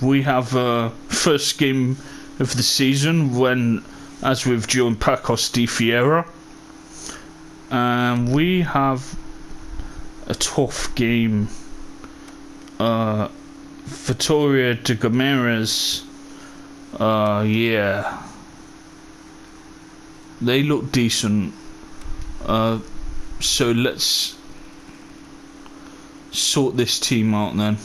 we have first game of the season when, as we've joined Pacos de Ferria, and we have a tough game. Vitoria de gulmares. Yeah, they look decent. So let's sort this team out then.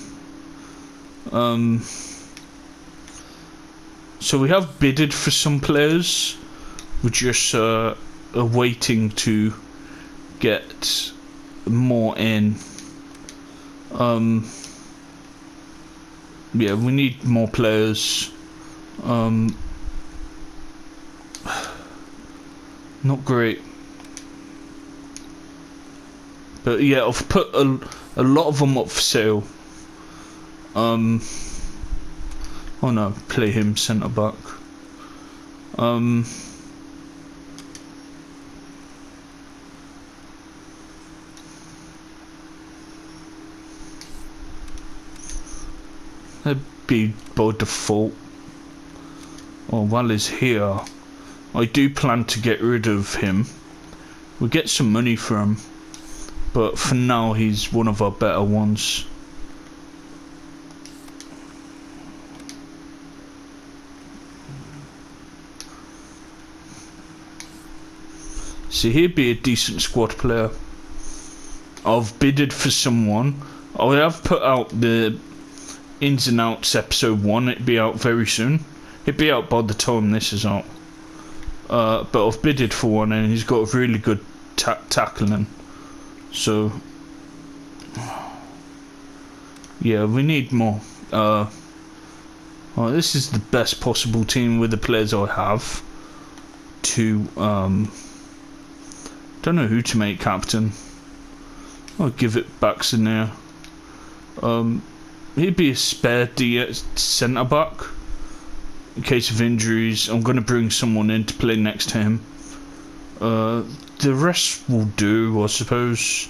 So we have bidded for some players. We're just waiting to get more in. Yeah, we need more players. Not great. But yeah, I've put a lot of them up for sale. Oh no, play him centre back. That'd be by default. Oh, while he's here, I do plan to get rid of him. We'll get some money for him, but for now he's one of our better ones. So he'd be a decent squad player. I've bidded for someone. I have put out the ins and outs episode 1. It'd be out very soon. It'd be out by the time this is out. But I've bidded for one, and he's got a really good tackling. So yeah, we need more. Well, this is the best possible team with the players I have. To don't know who to make captain. I'll give it back to there. He'd be a spare centre back in case of injuries. I'm going to bring someone in to play next to him. The rest will do, I suppose.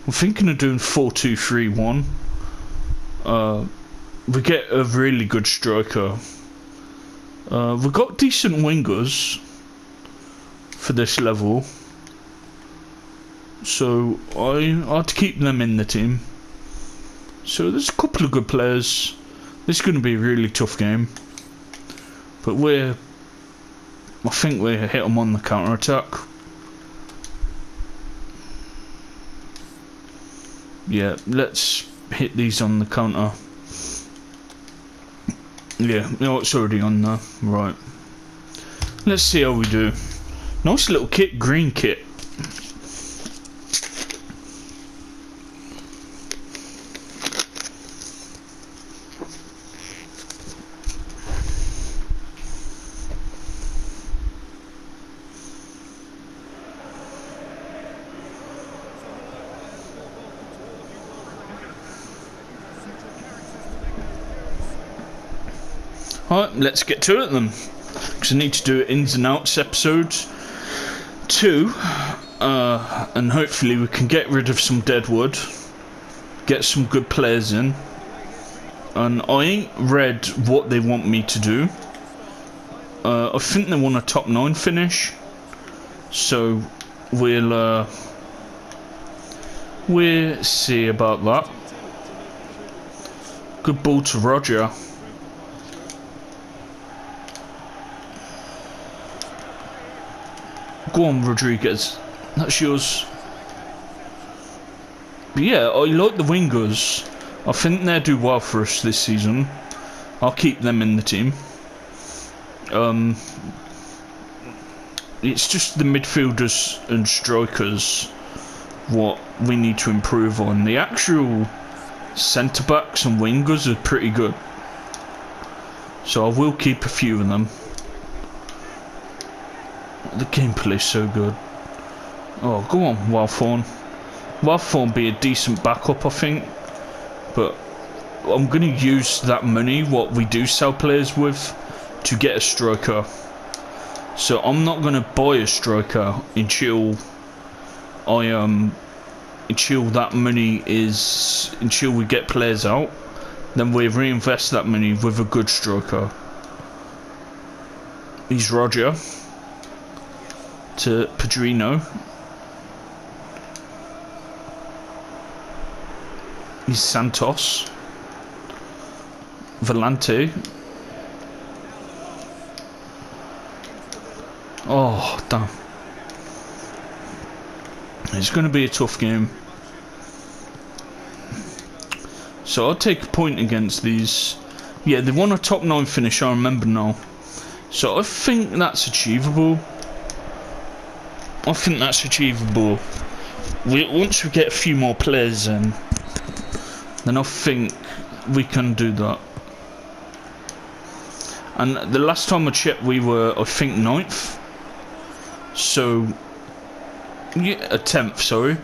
I'm thinking of doing 4-2-3-1. We get a really good striker. We've got decent wingers for this level, so I'd keep them in the team. So there's a couple of good players. This is going to be a really tough game, but I think we hit them on the counter attack. Yeah, let's hit these on the counter. Yeah, no, it's already on there. Right. Let's see how we do. Nice little kit, green kit. Alright, let's get to it then, because I need to do ins and outs episode 2, and hopefully we can get rid of some dead wood, get some good players in. And I ain't read what they want me to do. I think they want a top 9 finish, so we'll see about that. Good ball to Roger. Go on, Rodriguez. That's yours. But yeah, I like the wingers. I think they'll do well for us this season. I'll keep them in the team. It's just the midfielders and strikers what we need to improve on. The actual centre backs and wingers are pretty good, so I will keep a few of them. The gameplay is so good. Oh, go on, Wildthorn. Wildthorn be a decent backup, I think. But I'm going to use that money, what we do sell players with, to get a striker. So I'm not going to buy a striker until until that money is, until we get players out. then we reinvest that money with a good striker. He's Roger to Pedrino. He's Santos. Volante. Oh, damn. It's going to be a tough game. So I'll take a point against these. Yeah, they won a top 9 finish, I remember now. So I think that's achievable. Once we get a few more players in, then I think we can do that. And the last time I checked, we were, I think, 9th. So, yeah, 10th, sorry.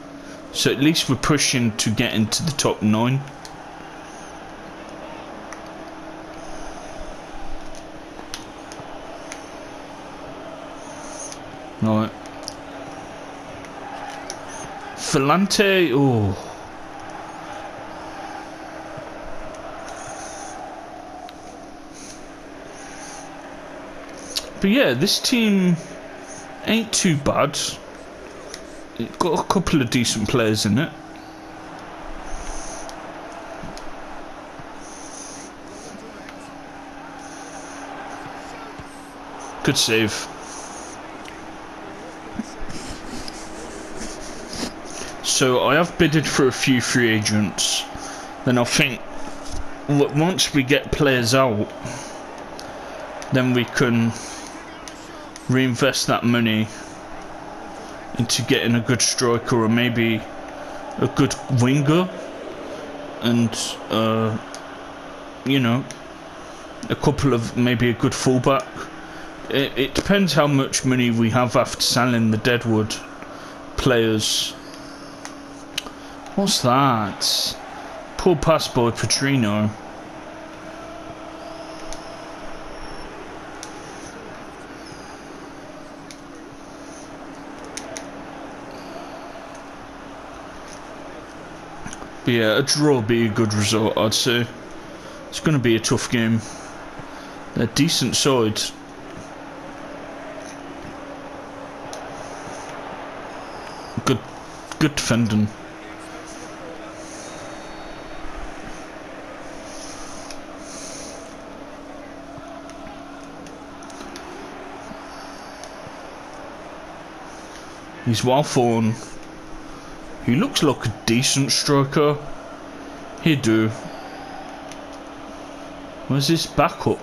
So at least we're pushing to get into the top 9. Right. Volante, oh. But yeah, this team ain't too bad. It got a couple of decent players in it. Good save. So I have bidded for a few free agents. Then I think once we get players out, then we can reinvest that money into getting a good striker or maybe a good winger, and you know, a couple of maybe a good fullback. It depends how much money we have after selling the Deadwood players. What's that? Poor pass by Petrino. But yeah, a draw would be a good result, I'd say. It's going to be a tough game. They're decent sides. Good defending. He's well formed. He looks like a decent striker. He do. Where's his backup?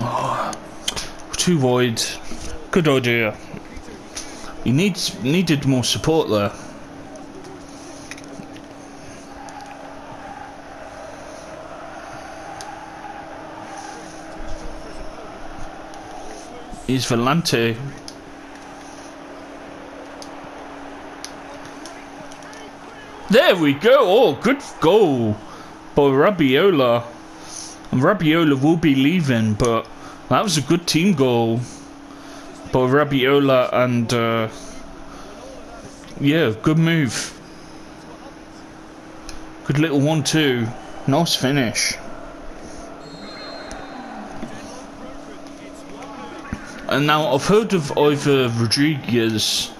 Oh, too wide. Good idea. He needed more support there. He's Volante. There we go. Oh, good goal by Rabbiola. And Rabbiola will be leaving, but that was a good team goal by Rabbiola, and yeah, good move. Good little 1-2. Nice finish. And now I've heard of Iver Rodriguez,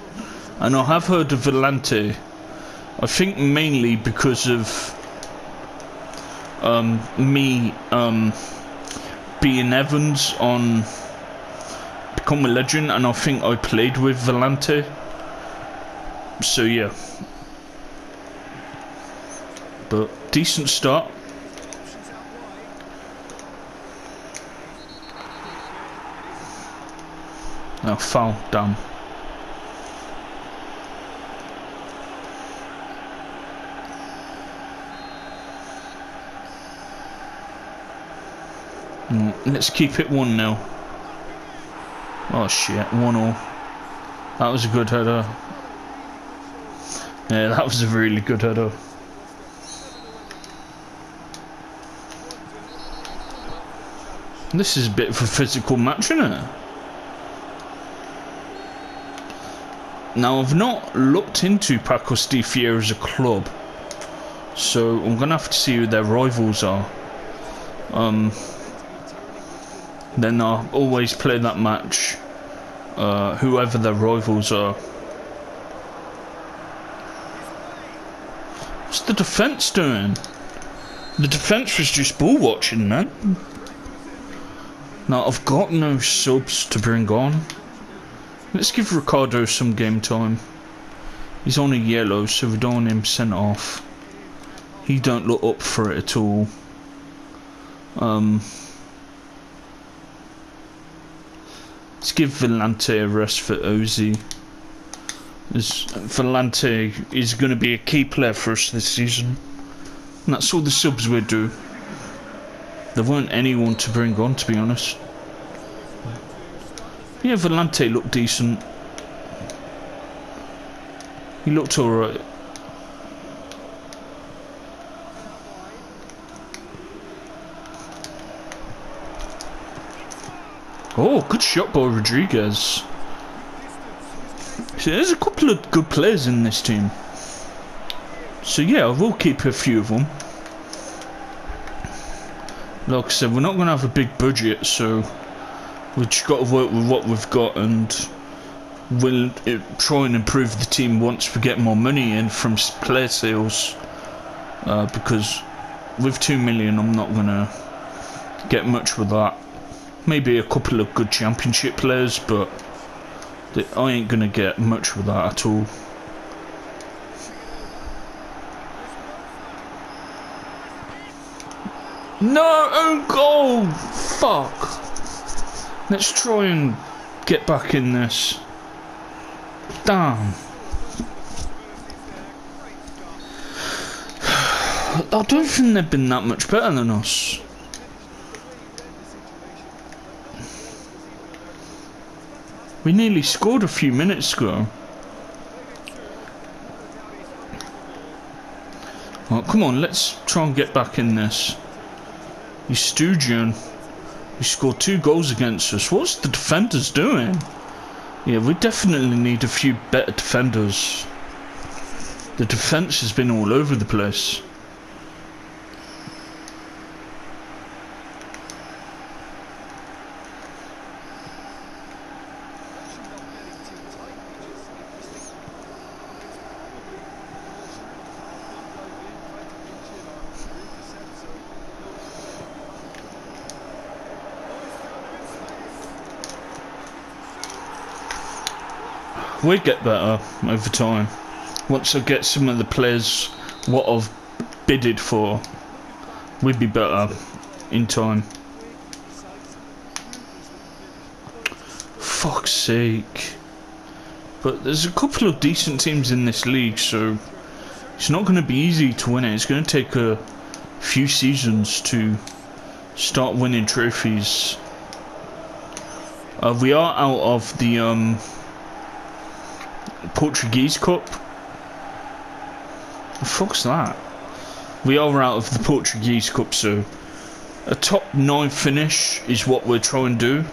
and I have heard of Volante. I think mainly because of me being Evans on Become a Legend, and I think I played with Volante. So yeah. But decent start. Oh, foul, damn. Let's keep it 1-0. Oh shit, 1-0. That was a good header. Yeah, that was a really good header. This is a bit of a physical match, isn't it? Now, I've not looked into Pacos de Ferria as a club, So I'm gonna have to see who their rivals are. Then I'll always play that match, whoever their rivals are. What's the defence doing? The defence was just ball watching, man. Now I've got no subs to bring on. Let's give Ricardo some game time. He's on a yellow, so we don't want him sent off. He don't look up for it at all. Let's give Villante a rest for Ozzy. Villante is going to be a key player for us this season. And that's all the subs we do. There weren't anyone to bring on, to be honest. Yeah, Villante looked decent. He looked alright. Oh, good shot by Rodriguez. So there's a couple of good players in this team. So yeah, I will keep a few of them. Like I said, we're not going to have a big budget, so we've just got to work with what we've got, and we'll try and improve the team once we get more money in from player sales. Because with 2 million, I'm not going to get much with that. Maybe a couple of good championship players, but I ain't going to get much with that at all. No, own goal! Fuck. Let's try and get back in this. Damn. I don't think they've been that much better than us. We nearly scored a few minutes ago. Oh, come on, let's try and get back in this. You Sturgeon. You scored 2 goals against us. What's the defenders doing? Yeah, we definitely need a few better defenders. The defence has been all over the place. We get better over time. Once I get some of the players what I've bidded for, we'd be better in time. Fuck's sake. But there's a couple of decent teams in this league, so it's not going to be easy to win it. It's going to take a few seasons to start winning trophies. We are out of the Portuguese Cup. The fuck's that? We are out of the Portuguese Cup, so a top 9 finish is what we're trying to do,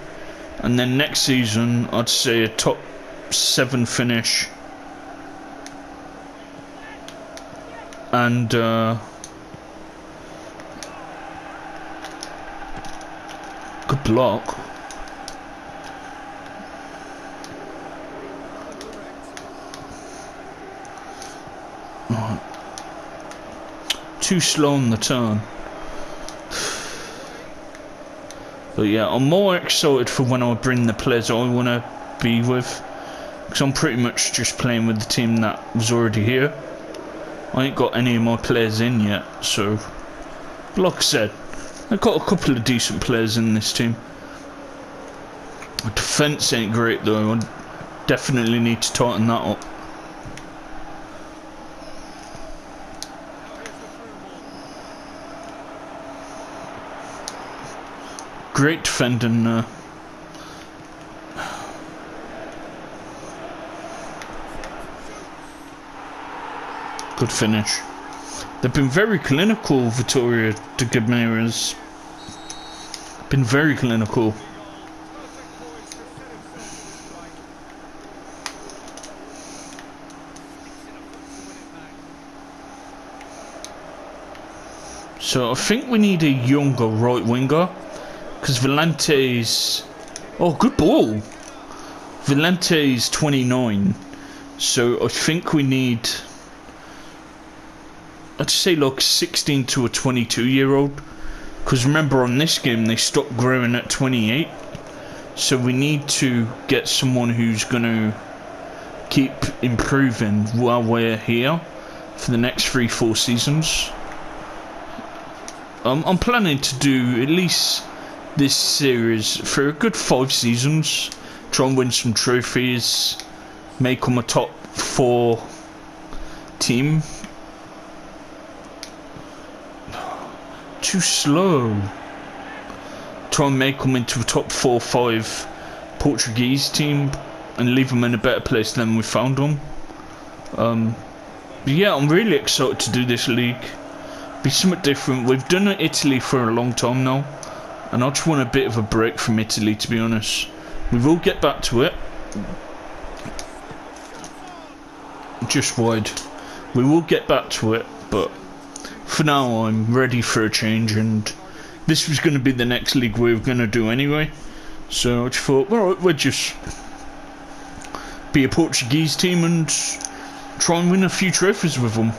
and then next season I'd say a top 7 finish, and good block. Too slow on the turn. But yeah, I'm more excited for when I bring the players I want to be with, because I'm pretty much just playing with the team that was already here. I ain't got any of my players in yet, so like I said, I've got a couple of decent players in this team. The defence ain't great though. I definitely need to tighten that up. Great defending. Good finish. They've been very clinical, Vitoria to gulmares. Been very clinical. So I think we need a younger right winger, because Valente's... Oh, good ball. Valente's 29, so I think we need... I'd say like 16 to a 22-year-old, because remember on this game they stopped growing at 28, so we need to get someone who's going to keep improving while we're here for the next 3-4 seasons. I'm planning to do at least this series for a good 5 seasons, try and win some trophies, make them a top 4 team. Too slow. Try and make them into a top 4-5 Portuguese team and leave them in a better place than we found them. But yeah, I'm really excited to do this league. Be something different. We've done Italy for a long time now, and I just want a bit of a break from Italy, to be honest. We will get back to it. Just wide. We will get back to it, but for now I'm ready for a change, and this was going to be the next league we were going to do anyway. So I just thought, alright, we'll just be a Portuguese team and try and win a few trophies with them.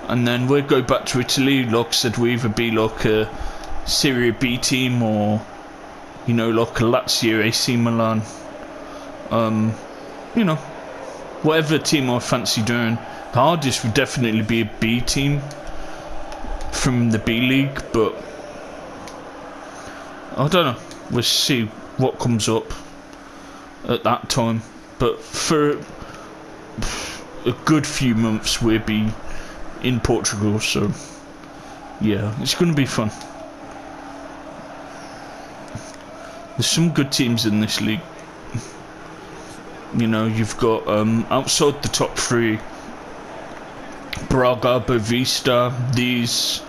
And then we'll go back to Italy. Like I said, we either be like a Serie B team or, you know, like a Lazio, AC Milan. You know, whatever team I fancy doing. The hardest would definitely be a B team from the B League, but I don't know. We'll see what comes up at that time. But for a good few months we'll be in Portugal, so yeah, it's going to be fun. There's some good teams in this league. You know, you've got outside the top 3, Braga, Boavista, these.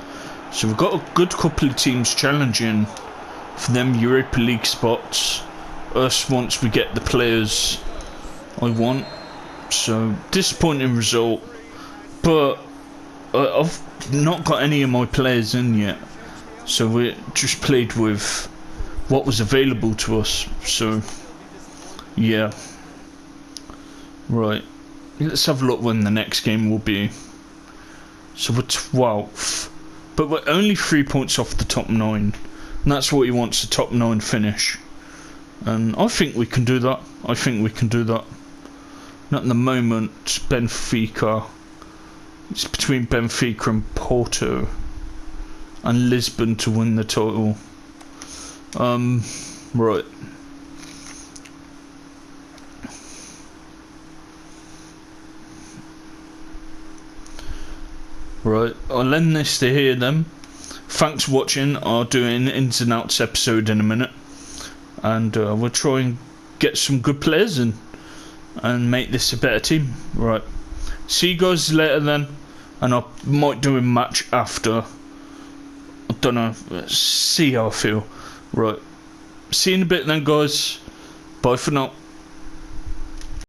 So we've got a good couple of teams challenging for them Europa League spots. Us once we get the players I want. So disappointing result, but I've not got any of my players in yet, so we just played with what was available to us. So yeah, right, let's have a look when the next game will be. So we're 12th, but we're only 3 points off the top 9, and that's what he wants, a top 9 finish, and I think we can do that. I think we can do that. Not at the moment. Benfica. It's between Benfica and Porto and Lisbon to win the title. Right. Right, I'll end this to here then. Thanks for watching. I'll do an ins and outs episode in a minute, and we'll try and get some good players in and make this a better team. Right, see you guys later then, and I might do a match after. I don't know, see how I feel. Right, see you in a bit then guys. Bye for now.